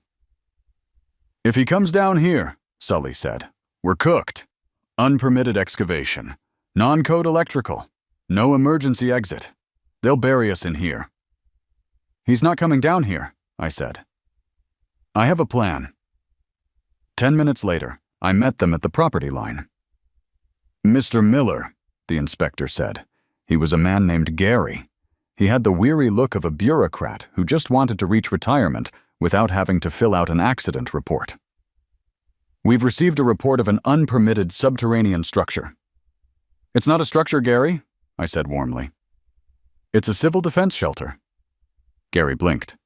"If he comes down here," Sully said, "we're cooked. Unpermitted excavation, non-code electrical, no emergency exit. They'll bury us in here." "He's not coming down here," I said. "I have a plan." 10 minutes later, I met them at the property line. "Mr. Miller," the inspector said. He was a man named Gary. He had the weary look of a bureaucrat who just wanted to reach retirement without having to fill out an accident report. "We've received a report of an unpermitted subterranean structure." "It's not a structure, Gary," I said warmly. "It's a civil defense shelter." Gary blinked.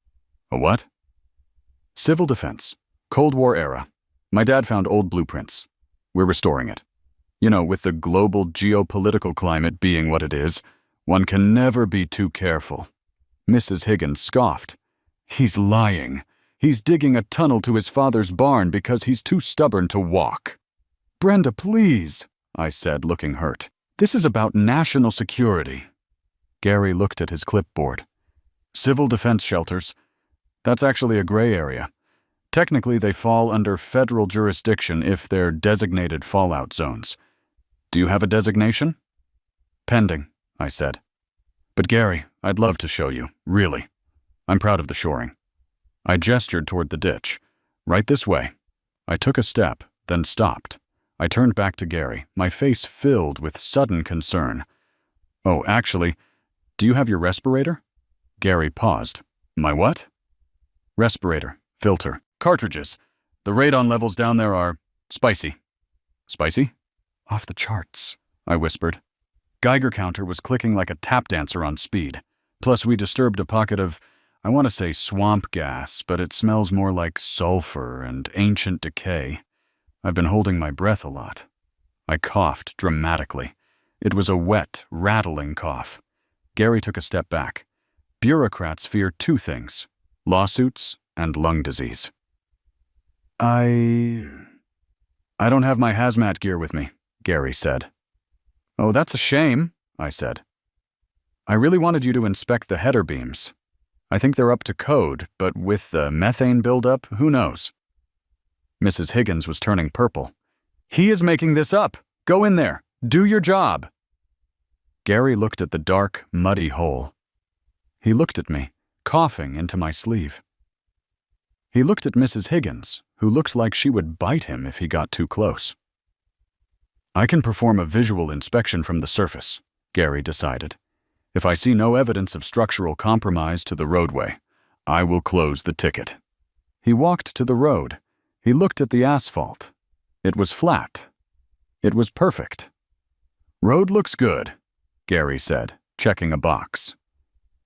"A what?" "Civil defense. Cold War era. My dad found old blueprints. We're restoring it. You know, with the global geopolitical climate being what it is, one can never be too careful." Mrs. Higgins scoffed. "He's lying. He's digging a tunnel to his father's barn because he's too stubborn to walk." "Brenda, please," I said, looking hurt. "This is about national security." Gary looked at his clipboard. "Civil defense shelters. That's actually a gray area. Technically, they fall under federal jurisdiction if they're designated fallout zones. Do you have a designation?" "Pending," I said. "But Gary, I'd love to show you, really. I'm proud of the shoring." I gestured toward the ditch. "Right this way." I took a step, then stopped. I turned back to Gary, my face filled with sudden concern. "Oh, actually, do you have your respirator?" Gary paused. "My what?" "Respirator, filter, cartridges. The radon levels down there are spicy." "Spicy?" "Off the charts," I whispered. Geiger counter was clicking like a tap dancer on speed. Plus we disturbed a pocket of, I want to say swamp gas, but it smells more like sulfur and ancient decay. I've been holding my breath a lot. I coughed dramatically. It was a wet, rattling cough. Gary took a step back. Bureaucrats fear two things: lawsuits and lung disease. I don't have my hazmat gear with me," Gary said. "Oh, that's a shame," I said. "I really wanted you to inspect the header beams. I think they're up to code, but with the methane buildup, who knows?" Mrs. Higgins was turning purple. "He is making this up. Go in there. Do your job." Gary looked at the dark, muddy hole. He looked at me, coughing into my sleeve. He looked at Mrs. Higgins, who looked like she would bite him if he got too close. "I can perform a visual inspection from the surface," Gary decided. "If I see no evidence of structural compromise to the roadway, I will close the ticket." He walked to the road. He looked at the asphalt. It was flat. It was perfect. "Road looks good," Gary said, checking a box.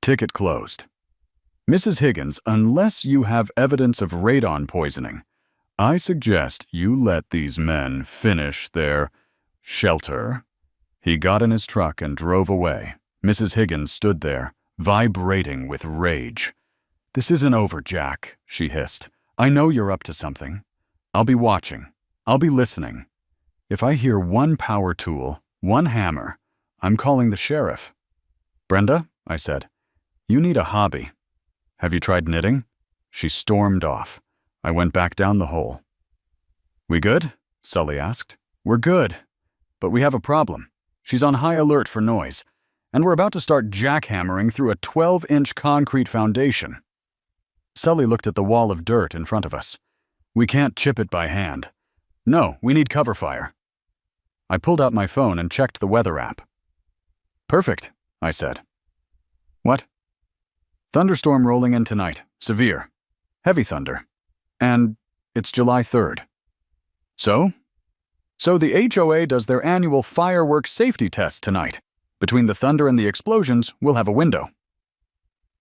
"Ticket closed. Mrs. Higgins, unless you have evidence of radon poisoning, I suggest you let these men finish their shelter." He got in his truck and drove away. Mrs. Higgins stood there, vibrating with rage. "This isn't over, Jack," she hissed. "I know you're up to something. I'll be watching. I'll be listening. If I hear one power tool, one hammer, I'm calling the sheriff." "Brenda," I said, "you need a hobby. Have you tried knitting?" She stormed off. I went back down the hole. "We good?" Sully asked. "We're good. But we have a problem. She's on high alert for noise, and we're about to start jackhammering through a 12-inch concrete foundation." Sully looked at the wall of dirt in front of us. We can't chip it by hand. No, we need cover fire. I pulled out my phone and checked the weather app. Perfect, I said. What? Thunderstorm rolling in tonight. Severe. Heavy thunder. And it's July 3rd. So? So the HOA does their annual fireworks safety test tonight. Between the thunder and the explosions, we'll have a window.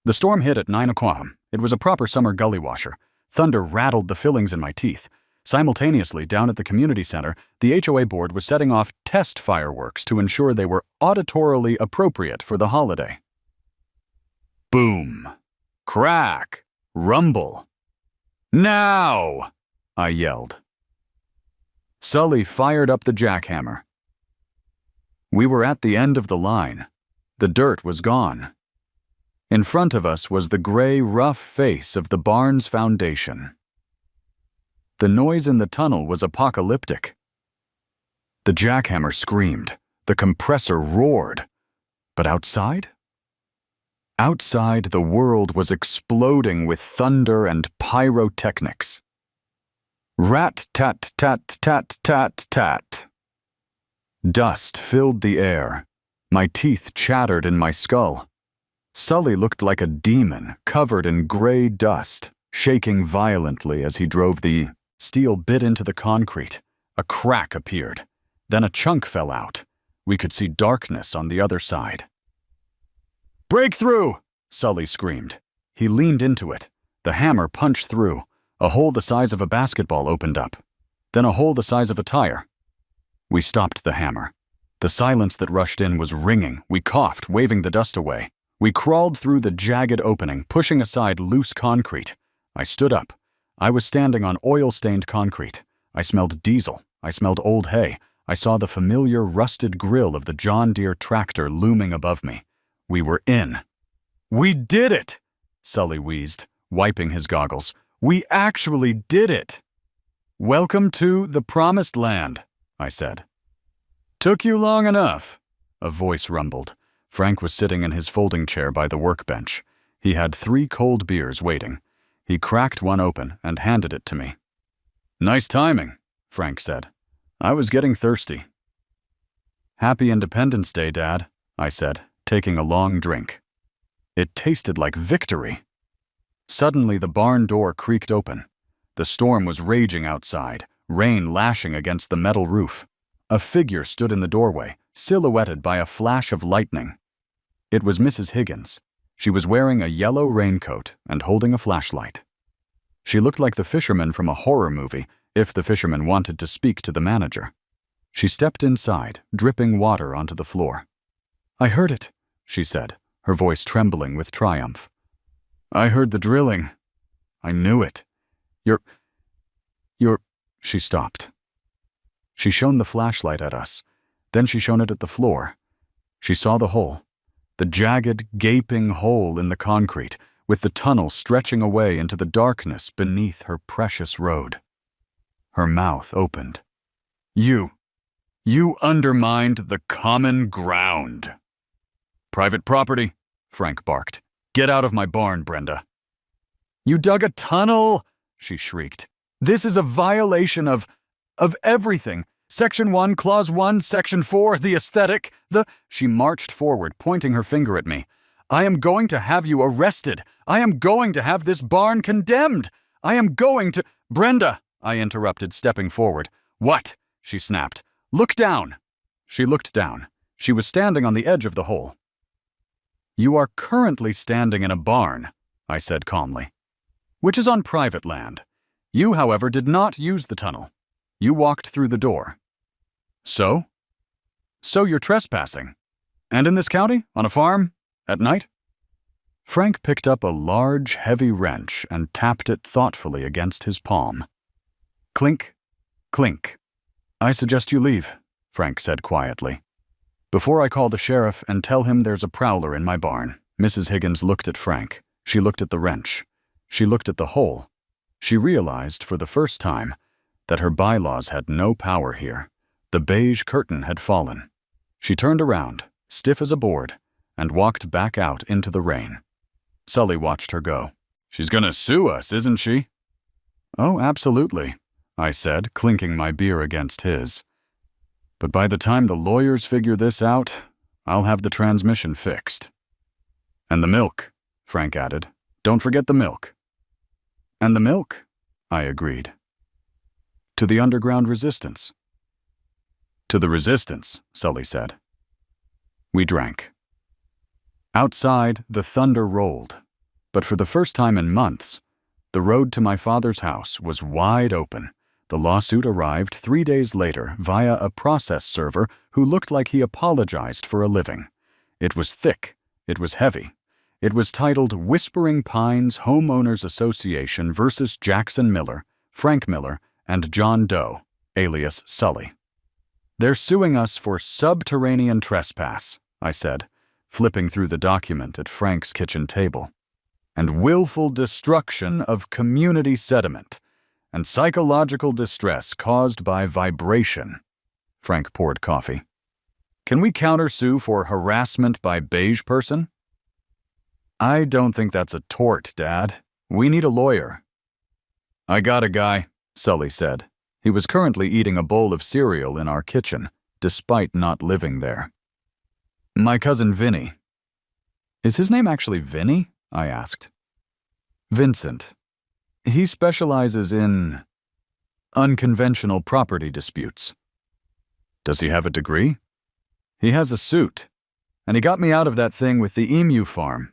The storm hit at 9 o'clock. It was a proper summer gully washer. Thunder rattled the fillings in my teeth. Simultaneously, down at the community center, the HOA board was setting off test fireworks to ensure they were auditorily appropriate for the holiday. Boom! Crack! Rumble! Now! I yelled. Sully fired up the jackhammer. We were at the end of the line. The dirt was gone. In front of us was the gray, rough face of the barn's foundation. The noise in the tunnel was apocalyptic. The jackhammer screamed. The compressor roared. But outside? Outside, the world was exploding with thunder and pyrotechnics. Rat-tat-tat-tat-tat-tat. Dust filled the air. My teeth chattered in my skull. Sully looked like a demon, covered in gray dust, shaking violently as he drove. The steel bit into the concrete. A crack appeared. Then a chunk fell out. We could see darkness on the other side. "Breakthrough!" Sully screamed. He leaned into it. The hammer punched through. A hole the size of a basketball opened up. Then a hole the size of a tire. We stopped the hammer. The silence that rushed in was ringing. We coughed, waving the dust away. We crawled through the jagged opening, pushing aside loose concrete. I stood up. I was standing on oil-stained concrete. I smelled diesel. I smelled old hay. I saw the familiar rusted grill of the John Deere tractor looming above me. We were in. "We did it!" Sully wheezed, wiping his goggles. "We actually did it!" "Welcome to the Promised Land," I said. "Took you long enough," a voice rumbled. Frank was sitting in his folding chair by the workbench. He had 3 cold beers waiting. He cracked one open and handed it to me. "Nice timing," Frank said. "I was getting thirsty." "Happy Independence Day, Dad," I said, taking a long drink. It tasted like victory. Suddenly, the barn door creaked open. The storm was raging outside, rain lashing against the metal roof. A figure stood in the doorway, silhouetted by a flash of lightning. It was Mrs. Higgins. She was wearing a yellow raincoat and holding a flashlight. She looked like the fisherman from a horror movie, if the fisherman wanted to speak to the manager. She stepped inside, dripping water onto the floor. "I heard it," she said, her voice trembling with triumph. "I heard the drilling. I knew it. You're... She stopped. She shone the flashlight at us. Then she shone it at the floor. She saw the hole. The jagged, gaping hole in the concrete, with the tunnel stretching away into the darkness beneath her precious road. Her mouth opened. You undermined the common ground." "Private property," Frank barked. "Get out of my barn, Brenda." "You dug a tunnel," she shrieked. "This is a violation of everything. Section 1, Clause 1, Section 4, the aesthetic, the—" She marched forward, pointing her finger at me. "I am going to have you arrested. I am going to have this barn condemned. I am going to—" "Brenda," I interrupted, stepping forward. "What?" she snapped. "Look down." She looked down. She was standing on the edge of the hole. "You are currently standing in a barn," I said calmly, "which is on private land. You, however, did not use the tunnel. You walked through the door. So? So you're trespassing. And in this county? On a farm? At night?" Frank picked up a large, heavy wrench and tapped it thoughtfully against his palm. Clink, clink. "I suggest you leave," Frank said quietly. "Before I call the sheriff and tell him there's a prowler in my barn." Mrs. Higgins looked at Frank. She looked at the wrench. She looked at the hole. She realized, for the first time, that her bylaws had no power here. The beige curtain had fallen. She turned around, stiff as a board, and walked back out into the rain. Sully watched her go. "She's gonna sue us, isn't she?" Oh, absolutely, I said, clinking my beer against his. But by the time the lawyers figure this out, I'll have the transmission fixed. And the milk, Frank added. Don't forget the milk. And the milk, I agreed. To the underground resistance. To the resistance, Sully said. We drank. Outside, the thunder rolled, but for the first time in months, the road to my father's house was wide open. The lawsuit arrived 3 days later via a process server who looked like he apologized for a living. It was thick. It was heavy. It was titled Whispering Pines Homeowners Association versus Jackson Miller, Frank Miller, and John Doe, alias Sully. They're suing us for subterranean trespass, I said, flipping through the document at Frank's kitchen table, and willful destruction of community sediment, and psychological distress caused by vibration. Frank poured coffee. Can we countersue for harassment by beige person? I don't think that's a tort, Dad. We need a lawyer. I got a guy, Sully said. He was currently eating a bowl of cereal in our kitchen, despite not living there. My cousin Vinny. Is his name actually Vinny? I asked. Vincent. He specializes in unconventional property disputes. Does he have a degree? He has a suit, and he got me out of that thing with the emu farm.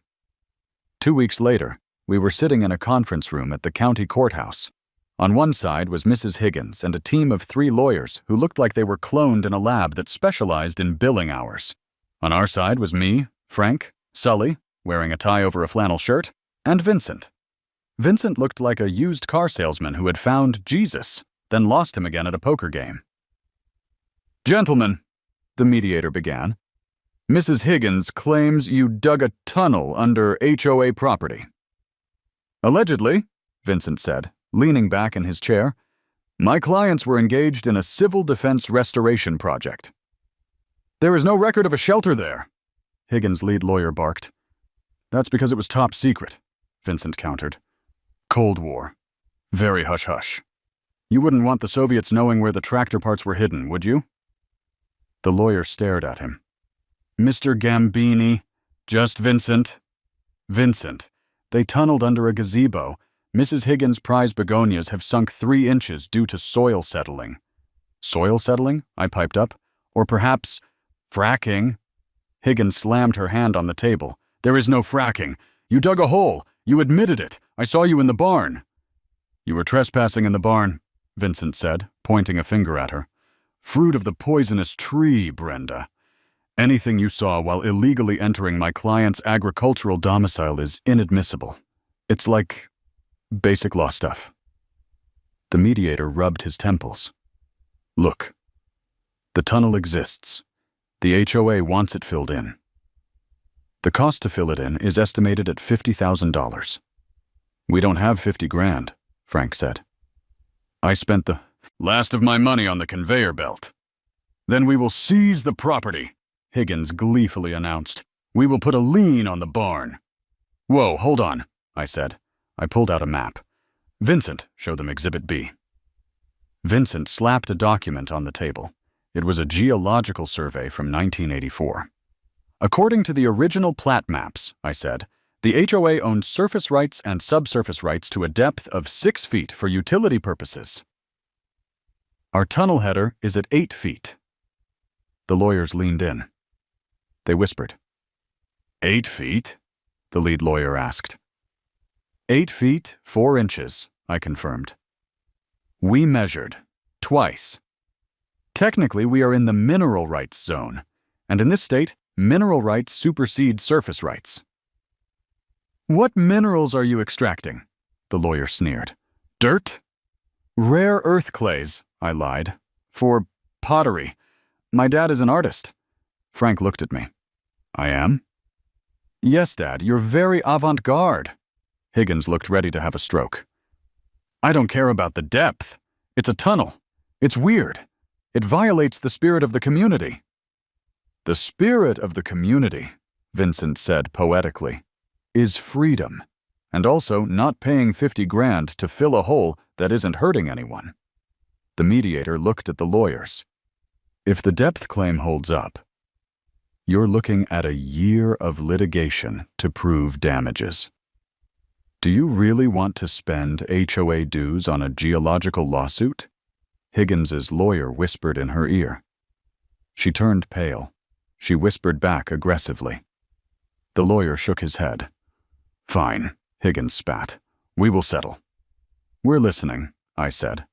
2 weeks later, we were sitting in a conference room at the county courthouse. On one side was Mrs. Higgins and a team of 3 lawyers who looked like they were cloned in a lab that specialized in billing hours. On our side was me, Frank, Sully, wearing a tie over a flannel shirt, and Vincent. Vincent looked like a used car salesman who had found Jesus, then lost him again at a poker game. Gentlemen, the mediator began, Mrs. Higgins claims you dug a tunnel under HOA property. Allegedly, Vincent said, leaning back in his chair, my clients were engaged in a civil defense restoration project. There is no record of a shelter there, Higgins' lead lawyer barked. That's because it was top secret, Vincent countered. Cold War. Very hush-hush. You wouldn't want the Soviets knowing where the tractor parts were hidden, would you? The lawyer stared at him. Mr. Gambini. Just Vincent. Vincent. They tunneled under a gazebo. Mrs. Higgins' prize begonias have sunk 3 inches due to soil settling. Soil settling? I piped up. Or perhaps fracking? Higgins slammed her hand on the table. There is no fracking. You dug a hole. You admitted it. I saw you in the barn. You were trespassing in the barn, Vincent said, pointing a finger at her. Fruit of the poisonous tree, Brenda. Anything you saw while illegally entering my client's agricultural domicile is inadmissible. It's like basic law stuff. The mediator rubbed his temples. Look, the tunnel exists. The HOA wants it filled in. The cost to fill it in is estimated at $50,000. We don't have 50 grand, Frank said. I spent the last of my money on the conveyor belt. Then we will seize the property, Higgins gleefully announced. We will put a lien on the barn. Whoa, hold on, I said. I pulled out a map. Vincent, show them Exhibit B. Vincent slapped a document on the table. It was a geological survey from 1984. According to the original plat maps, I said, the HOA owned surface rights and subsurface rights to a depth of 6 feet for utility purposes. Our tunnel header is at 8 feet. The lawyers leaned in. They whispered. 8 feet? The lead lawyer asked. 8 feet, 4 inches, I confirmed. We measured, twice. Technically, we are in the mineral rights zone, and in this state, mineral rights supersede surface rights. What minerals are you extracting? The lawyer sneered. Dirt? Rare earth clays, I lied. For pottery. My dad is an artist. Frank looked at me. I am? Yes, Dad, you're very avant-garde. Higgins looked ready to have a stroke. I don't care about the depth. It's a tunnel. It's weird. It violates the spirit of the community. The spirit of the community, Vincent said poetically, is freedom, and also not paying 50 grand to fill a hole that isn't hurting anyone. The mediator looked at the lawyers. If the depth claim holds up, you're looking at a year of litigation to prove damages. Do you really want to spend HOA dues on a geological lawsuit? Higgins's lawyer whispered in her ear. She turned pale. She whispered back aggressively. The lawyer shook his head. Fine, Higgins spat. We will settle. We're listening, I said.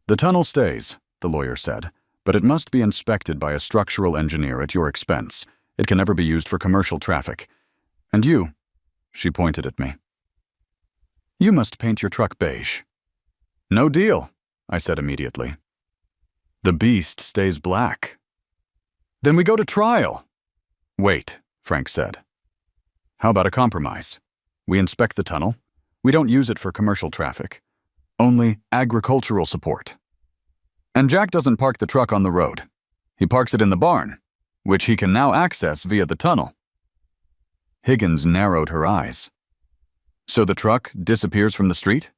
The tunnel stays, the lawyer said, but it must be inspected by a structural engineer at your expense. It can never be used for commercial traffic. And you, she pointed at me. You must paint your truck beige. No deal, I said immediately. The beast stays black. Then we go to trial. Wait, Frank said. How about a compromise? We inspect the tunnel. We don't use it for commercial traffic. Only agricultural support. And Jack doesn't park the truck on the road. He parks it in the barn, which he can now access via the tunnel. Higgins narrowed her eyes. So the truck disappears from the street?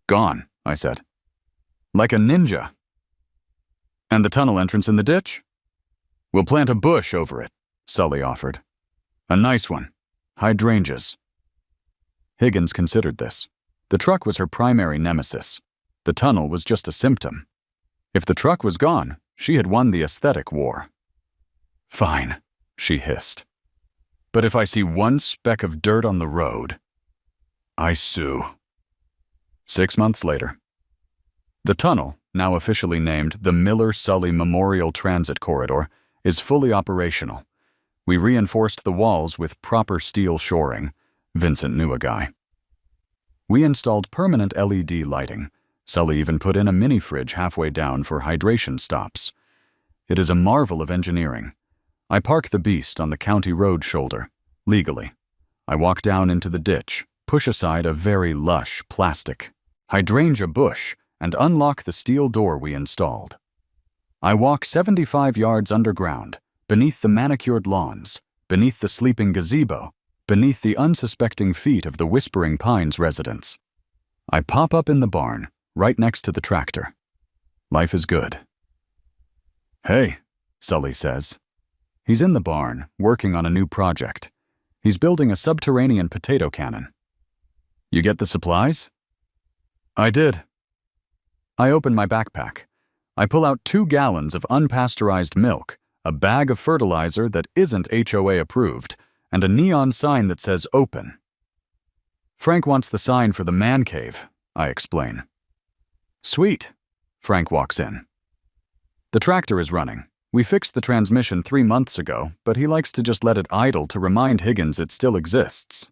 Gone, I said. Like a ninja. And the tunnel entrance in the ditch? We'll plant a bush over it, Sully offered. A nice one. Hydrangeas. Higgins considered this. The truck was her primary nemesis. The tunnel was just a symptom. If the truck was gone, she had won the aesthetic war. Fine, she hissed. But if I see one speck of dirt on the road, I sue. 6 months later. The tunnel, now officially named the Miller-Sully Memorial Transit Corridor, is fully operational. We reinforced the walls with proper steel shoring. Vincent knew a guy. We installed permanent LED lighting. Sully even put in a mini-fridge halfway down for hydration stops. It is a marvel of engineering. I park the beast on the county road shoulder, legally. I walk down into the ditch, push aside a very lush plastic hydrangea bush, and unlock the steel door we installed. I walk 75 yards underground, beneath the manicured lawns, beneath the sleeping gazebo, beneath the unsuspecting feet of the Whispering Pines residents. I pop up in the barn, right next to the tractor. Life is good. Hey, Sully says. He's in the barn, working on a new project. He's building a subterranean potato cannon. You get the supplies? I did. I open my backpack. I pull out 2 gallons of unpasteurized milk, a bag of fertilizer that isn't HOA approved, and a neon sign that says open. Frank wants the sign for the man cave, I explain. Sweet. Frank walks in. The tractor is running. We fixed the transmission 3 months ago, but he likes to just let it idle to remind Higgins it still exists.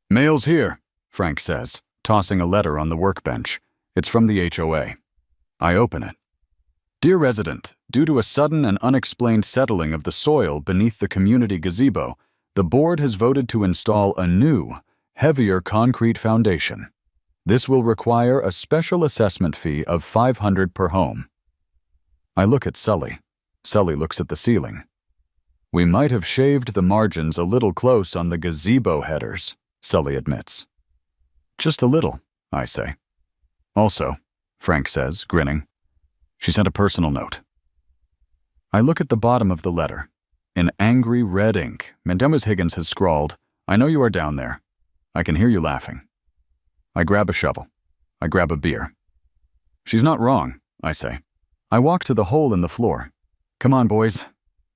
Mail's here, Frank says, tossing a letter on the workbench. It's from the HOA. I open it. Dear resident, due to a sudden and unexplained settling of the soil beneath the community gazebo, the board has voted to install a new, heavier concrete foundation. This will require a special assessment fee of $500 per home. I look at Sully. Sully looks at the ceiling. We might have shaved the margins a little close on the gazebo headers, Sully admits. Just a little, I say. Also, Frank says, grinning, she sent a personal note. I look at the bottom of the letter. In angry red ink, Mendemas Higgins has scrawled, I know you are down there. I can hear you laughing. I grab a shovel. I grab a beer. She's not wrong, I say. I walk to the hole in the floor. Come on, boys.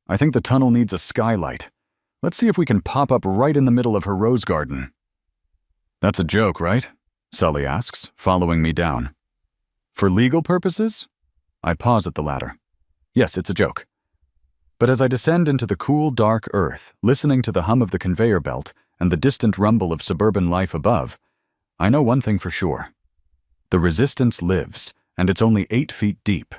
I think the tunnel needs a skylight. Let's see if we can pop up right in the middle of her rose garden. That's a joke, right? Sully asks, following me down. For legal purposes? I pause at the ladder. Yes, it's a joke. But as I descend into the cool, dark earth, listening to the hum of the conveyor belt and the distant rumble of suburban life above, I know one thing for sure. The resistance lives, and it's only 8 feet deep.